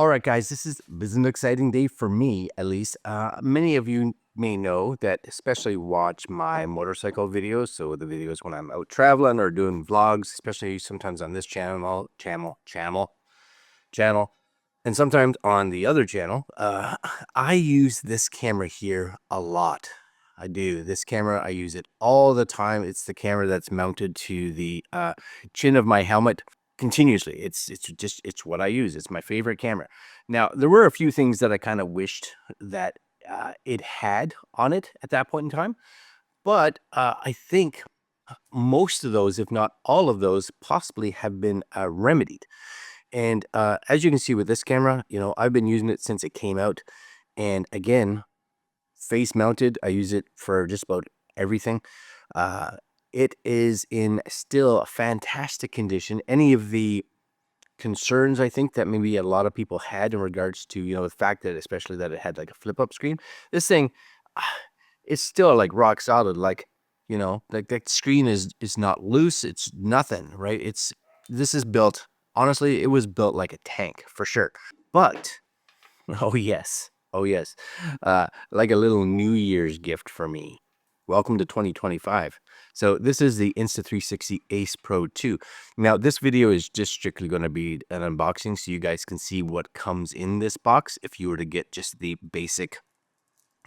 All right, guys, this is an exciting day for me, at least. Many of you may know that, especially watch my motorcycle videos. So the videos when I'm out traveling or doing vlogs, especially sometimes on this channel, and sometimes on the other channel. I use this camera here a lot. I do. This camera, I use it all the time. It's the camera that's mounted to the chin of my helmet continuously. It's what I use. It's my favorite camera. Now, there were a few things that I kind of wished that it had on it at that point in time, but I think most of those, if not all of those, possibly have been remedied. And as you can see with this camera, I've been using it since it came out. And again, face mounted, I use it for just about everything. Uh, it is in still fantastic condition. Any of the concerns I think that maybe a lot of people had in regards to, the fact that especially that it had like a flip up screen, this thing, it's still like rock solid. Like, like that screen is not loose. It's nothing, right? This is built, honestly, it was built like a tank for sure. But oh yes, oh yes, like a little New Year's gift for me. Welcome to 2025. So this is the Insta360 Ace Pro 2. Now this video is just strictly going to be an unboxing so you guys can see what comes in this box if you were to get just the basic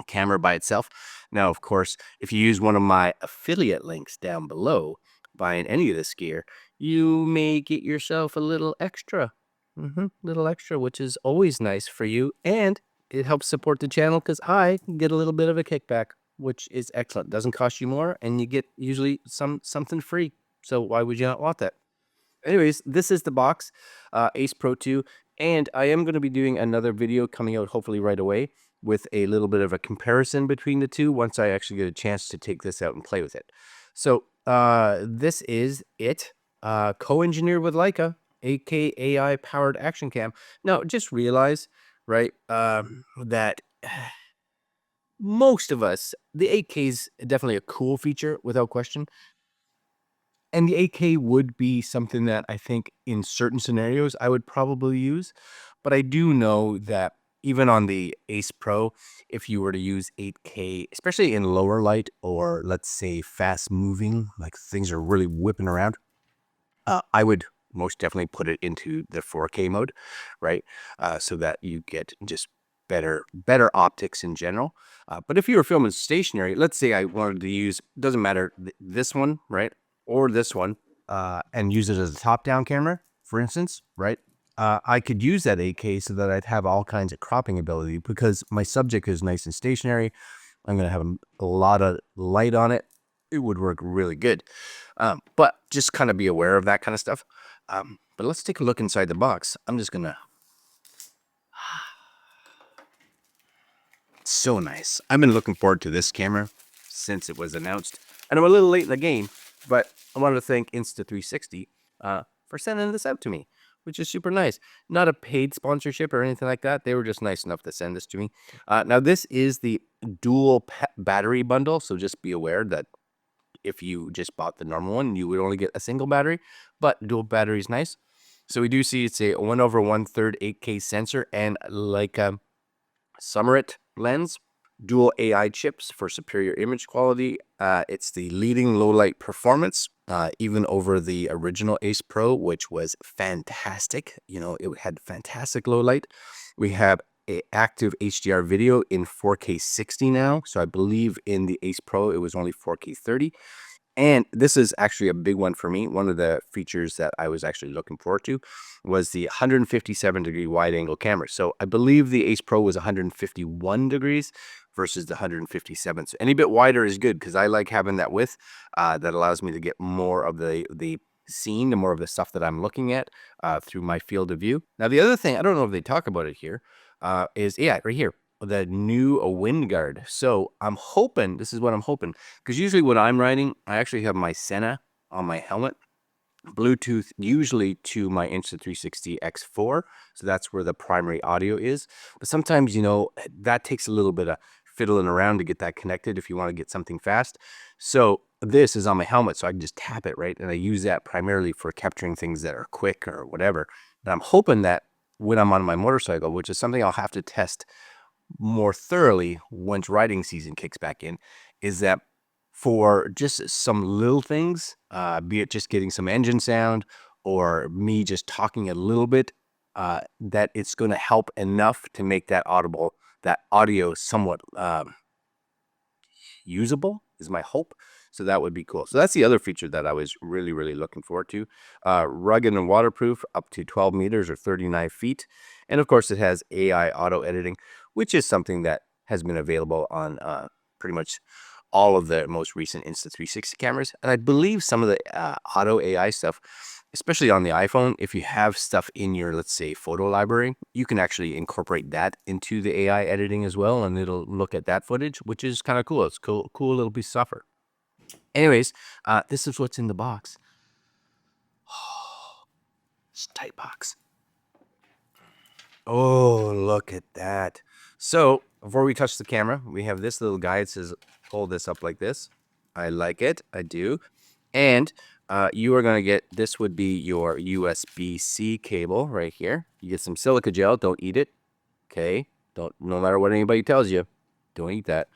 camera by itself. Now, of course, if you use one of my affiliate links down below, buying any of this gear, you may get yourself a little extra. Little extra, which is always nice for you, and it helps support the channel because I get a little bit of a kickback, which is excellent. Doesn't cost you more, and you get usually something free. So why would you not want that? Anyways, this is the box, Ace Pro 2, and I am going to be doing another video coming out hopefully right away with a little bit of a comparison between the two once I actually get a chance to take this out and play with it. So this is it, co-engineered with Leica, AK AI powered action cam. Now, just realize, right, that most of us, the 8K is definitely a cool feature without question. And the 8K would be something that I think in certain scenarios I would probably use. But I do know that even on the Ace Pro, if you were to use 8K, especially in lower light or let's say fast moving, like things are really whipping around, I would most definitely put it into the 4K mode, right? So that you get just better optics in general. But if you were filming stationary, let's say I wanted to use, doesn't matter, this one, right? Or this one, and use it as a top-down camera, for instance, right? I could use that 8K so that I'd have all kinds of cropping ability because my subject is nice and stationary. I'm going to have a lot of light on it. It would work really good. But just kind of be aware of that kind of stuff. But let's take a look inside the box. I'm just going to... So nice. I've been looking forward to this camera since it was announced. And I'm a little late in the game, but I wanted to thank Insta360 for sending this out to me, which is super nice. Not a paid sponsorship or anything like that. They were just nice enough to send this to me. Now, this is the dual battery bundle, so just be aware that if you just bought the normal one, you would only get a single battery, but dual battery is nice. So we do see it's a 1/1/3 8K sensor and like a Summerit lens, dual AI chips for superior image quality. It's the leading low light performance, even over the original Ace Pro, which was fantastic. It had fantastic low light. We have a active HDR video in 4K 60 now. So I believe in the Ace Pro, it was only 4K 30. And this is actually a big one for me. One of the features that I was actually looking forward to was the 157-degree wide angle camera. So I believe the Ace Pro was 151 degrees versus the 157. So any bit wider is good because I like having that width that allows me to get more of the scene and more of the stuff that I'm looking at through my field of view. Now, the other thing, I don't know if they talk about it here, is, yeah, right here, the new wind guard. So I'm hoping, this is what I'm hoping, because usually when I'm riding, I actually have my Senna on my helmet, Bluetooth usually to my Insta360 X4. So that's where the primary audio is. But sometimes, that takes a little bit of fiddling around to get that connected if you want to get something fast. So this is on my helmet, so I can just tap it, right? And I use that primarily for capturing things that are quick or whatever. And I'm hoping that when I'm on my motorcycle, which is something I'll have to test more thoroughly once riding season kicks back in, is that for just some little things, be it just getting some engine sound or me just talking a little bit, that it's going to help enough to make that audio somewhat usable is my hope. So that would be cool. So that's the other feature that I was really, really looking forward to. Rugged and waterproof up to 12 meters or 39 feet. And of course, it has AI auto editing, which is something that has been available on pretty much all of the most recent Insta360 cameras. And I believe some of the auto AI stuff, especially on the iPhone, if you have stuff in your, let's say, photo library, you can actually incorporate that into the AI editing as well, and it'll look at that footage, which is kind of cool. It's cool little piece of software. Anyways, this is what's in the box. Oh, it's a tight box. Oh, look at that. So before we touch the camera, we have this little guide. It says, hold this up like this. I like it. I do. And you are going to get, this would be your USB-C cable right here. You get some silica gel. Don't eat it. Okay. No matter what anybody tells you, don't eat that.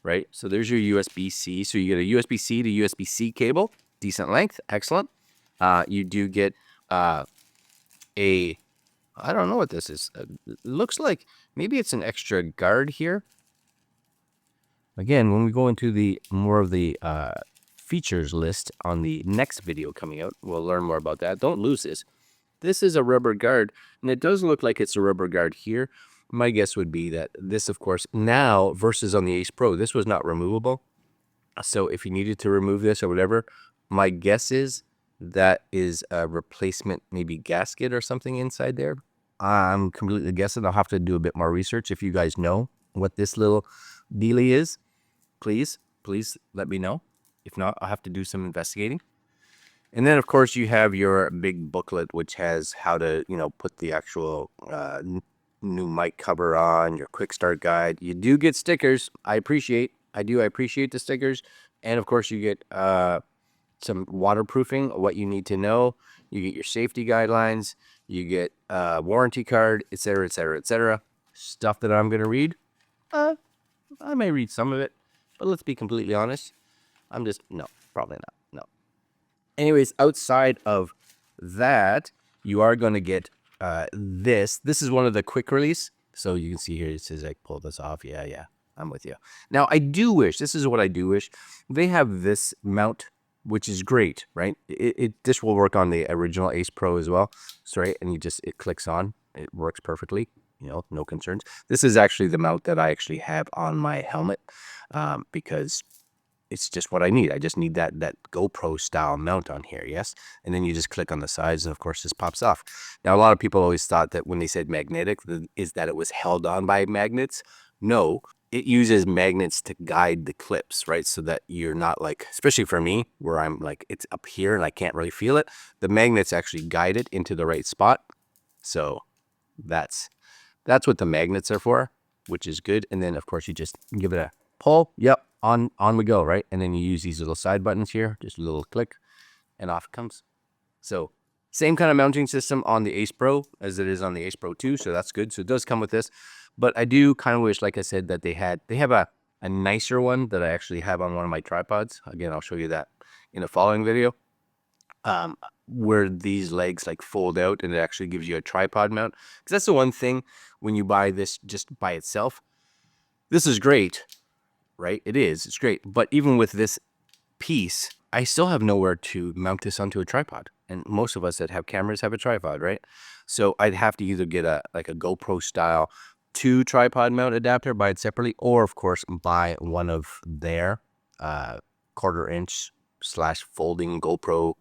Right. So there's your USB-C. So you get a USB-C to USB-C cable, decent length. Excellent. You do get I don't know what this is. It looks like maybe it's an extra guard here. Again, when we go into the more of the features list on the next video coming out, we'll learn more about that. Don't lose this. This is a rubber guard, and it does look like it's a rubber guard here. My guess would be that this, of course, now versus on the Ace Pro, this was not removable. So if you needed to remove this or whatever, my guess is that is a replacement, maybe gasket or something inside there. I'm completely guessing. I'll have to do a bit more research. If you guys know what this little dealie is, please let me know. If not, I'll have to do some investigating. And then, of course, you have your big booklet, which has how to, put the actual new mic cover on, your quick start guide. You do get stickers. I appreciate the stickers. And, of course, you get some waterproofing, what you need to know. You get your safety guidelines. You get a warranty card, etc., etc., etc. Stuff that I'm going to read. I may read some of it, but let's be completely honest. No, probably not. No. Anyways, outside of that, you are going to get this. This is one of the quick release. So you can see here, it says, like, pull this off. Yeah, I'm with you. Now, I do wish, this is what I do wish, they have this mount, which is great, right? This will work on the original Ace Pro as well. So, right, and it clicks on. It works perfectly. No concerns. This is actually the mount that I actually have on my helmet because it's just what I need. I just need that GoPro style mount on here, yes? And then you just click on the sides, and of course this pops off. Now, a lot of people always thought that when they said magnetic, is that it was held on by magnets. No, it uses magnets to guide the clips, right? So that you're not like, especially for me, where I'm like, it's up here and I can't really feel it. The magnets actually guide it into the right spot. So that's what the magnets are for, which is good. And then, of course, you just give it a pull. Yep, on we go, right? And then you use these little side buttons here, just a little click, and off it comes. So same kind of mounting system on the Ace Pro as it is on the Ace Pro 2, so that's good. So it does come with this. But I do kind of wish, like I said, that they have a nicer one that I actually have on one of my tripods. Again, I'll show you that in a following video. Where these legs like fold out and it actually gives you a tripod mount. Because that's the one thing when you buy this just by itself. This is great, right? It's great. But even with this piece, I still have nowhere to mount this onto a tripod. And most of us that have cameras have a tripod, right? So I'd have to either get a GoPro style 2 tripod mount adapter, buy it separately, or of course buy one of their 1/4 inch / folding GoPro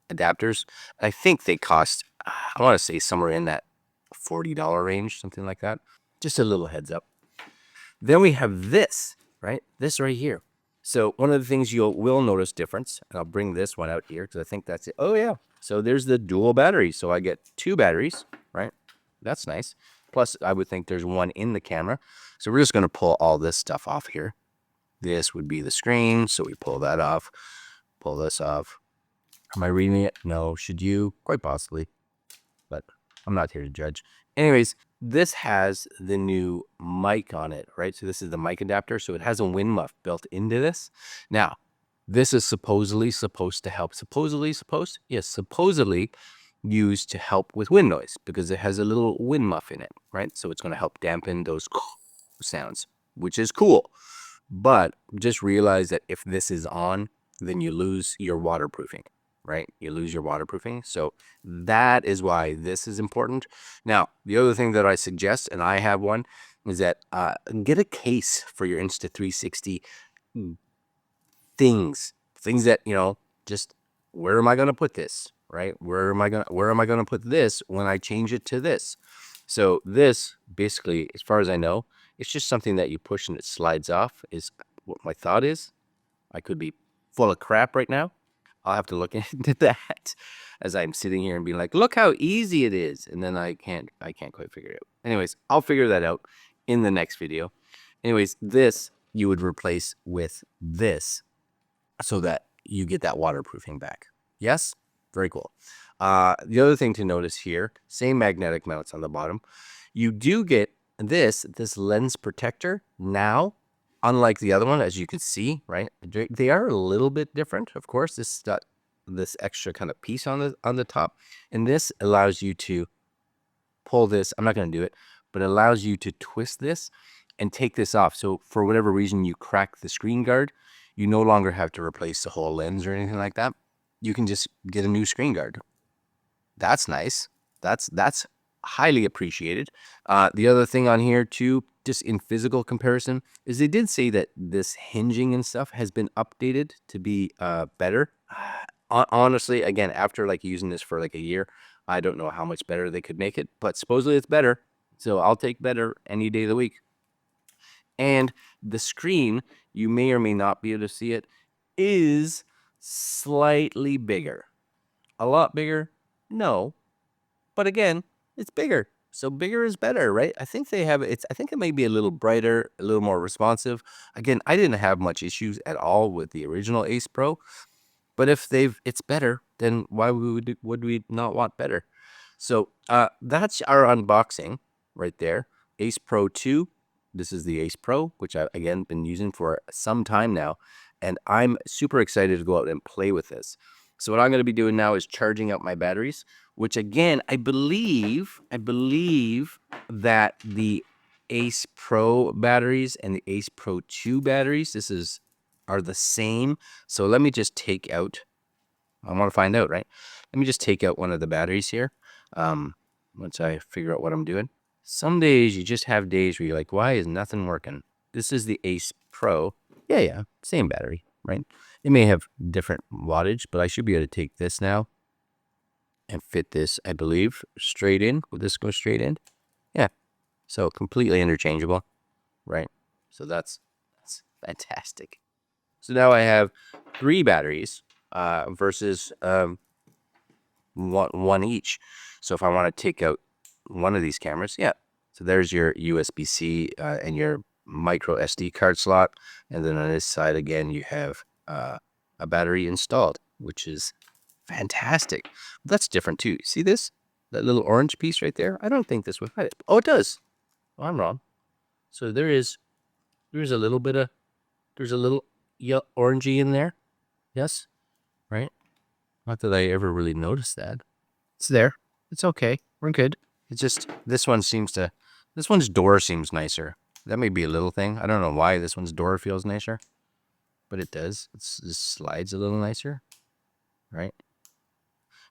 adapters. I think they cost, I want to say somewhere in that $40 range, something like that. Just a little heads up. Then we have this, right? This right here. So one of the things you will notice difference, and I'll bring this one out here because I think that's it. Oh yeah. So there's the dual battery. So I get 2 batteries, right? That's nice. Plus I would think there's one in the camera. So we're just going to pull all this stuff off here. This would be the screen. So we pull that off, pull this off. Am I reading it? No. Should you? Quite possibly. But I'm not here to judge. Anyways, this has the new mic on it, right? So this is the mic adapter. So it has a wind muff built into this. Now, this is supposedly supposed to help. Yes, supposedly used to help with wind noise because it has a little wind muff in it, right? So it's going to help dampen those sounds, which is cool. But just realize that if this is on, then you lose your waterproofing, right? You lose your waterproofing. So that is why this is important. Now, the other thing that I suggest, and I have one, is that get a case for your Insta360 things that, you know, just where am I going to put this, right? Where am I going to put this when I change it to this? So this basically, as far as I know, it's just something that you push and it slides off is what my thought is. I could be full of crap right now. I'll have to look into that as I'm sitting here and being like, look how easy it is. And then I can't quite figure it out. Anyways, I'll figure that out in the next video. Anyways, this you would replace with this so that you get that waterproofing back. Yes? Very cool. The other thing to notice here, same magnetic mounts on the bottom. You do get this lens protector now, unlike the other one, as you can see, right? They are a little bit different. Of course, this got this extra kind of piece on the top, and this allows you to pull this. I'm not going to do it, but it allows you to twist this and take this off. So for whatever reason you crack the screen guard, you no longer have to replace the whole lens or anything like that. You can just get a new screen guard. That's nice. That's highly appreciated. The other thing on here too, just in physical comparison, is they did say that this hinging and stuff has been updated to be better. Honestly, again, after like using this for like a year, I don't know how much better they could make it, but supposedly it's better. So I'll take better any day of the week. And the screen, you may or may not be able to see it, is slightly bigger. A lot bigger? No. But again, it's bigger. So bigger is better, right? I think they have I think it may be a little brighter, a little more responsive. Again, I didn't have much issues at all with the original Ace Pro. But if it's better, then why would we not want better? So that's our unboxing right there. Ace Pro 2. This is the Ace Pro, which I've, again, been using for some time now. And I'm super excited to go out and play with this. So what I'm going to be doing now is charging up my batteries, which again, I believe that the Ace Pro batteries and the Ace Pro 2 batteries, are the same. So let me just take out, I want to find out, right? Let me just take out one of the batteries here. Once I figure out what I'm doing. Some days you just have days where you're like, why is nothing working? This is the Ace Pro. Yeah, same battery, right? It may have different wattage, but I should be able to take this now and fit this, I believe, straight in. Will this go straight in? Yeah. So completely interchangeable, right? So that's fantastic. So now I have 3 batteries versus one each. So if I want to take out one of these cameras, yeah. So there's your USB-C and your micro SD card slot. And then on this side, again, you have a battery installed, which is fantastic. That's different too. See this? That little orange piece right there? I don't think this would hide it. Oh, it does. Oh, I'm wrong. So there's a little bit of, there's a little orangey in there. Yes, right? Not that I ever really noticed that. It's there. It's okay. We're good. It's just this one's door seems nicer. That may be a little thing. I don't know why this one's door feels nicer, but it does. It slides a little nicer, right?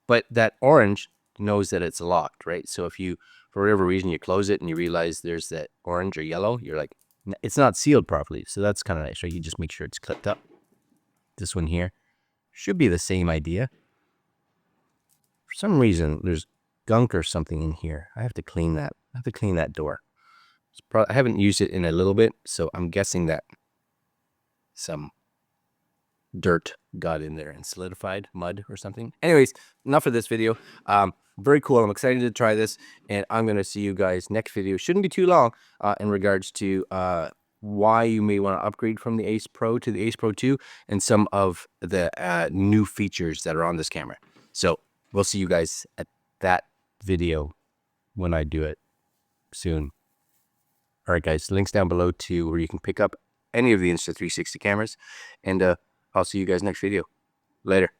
But that orange knows that it's locked, right? So if you, for whatever reason, you close it and you realize there's that orange or yellow, you're like, it's not sealed properly. So that's kind of nice, right? You just make sure it's clipped up. This one here should be the same idea. For some reason, there's gunk or something in here. I have to clean that. I have to clean that door. I haven't used it in a little bit, so I'm guessing that some dirt got in there and solidified, mud or something. Anyways, enough of this video. Very cool. I'm excited to try this, and I'm going to see you guys next video. Shouldn't be too long in regards to why you may want to upgrade from the Ace Pro to the Ace Pro 2 and some of the new features that are on this camera. So we'll see you guys at that video when I do it. soon. All right, guys, links down below to where you can pick up any of the Insta360 cameras, and I'll see you guys next video. Later.